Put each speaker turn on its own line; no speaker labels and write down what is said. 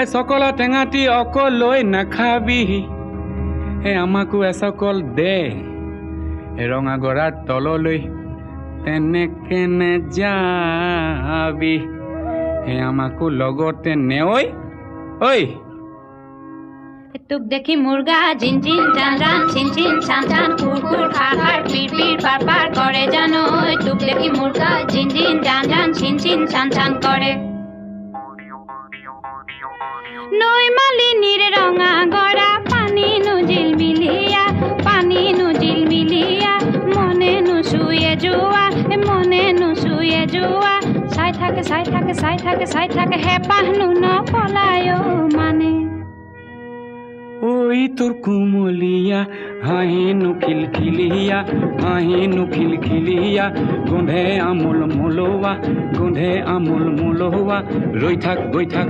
সকল টেঙাটি অকলৈ নাখাবি আমাকো এসকল দে ৰঙা গৰাৰ তললৈ তেনেকে নেযাবি আমাকো লগতে নেঐ ঐ
তোক দেখি মুৰ্গা জিন জিন জান জান চিন চিন চান চান কুৰ কুৰ খাৰ খাৰ পিৰ পিৰ পাৰ পাৰ কৰে জানো তোক দেখি মুৰ্গা জিন জিন জান জান চিন চিন চান চান কৰে নৈ মালিনীৰ ৰঙা গৰা পানী নুজিল মিলিয়া মনে নুচুয়ে যোৱা চাই থাকে হেঁপাহনো নপলায় মানে
ঐ তোৰ কুমলীয়া হাঁহিনো খিলখিলিয়া গোন্ধে আমোল মোলোৱা ৰৈ থাক গৈ থাক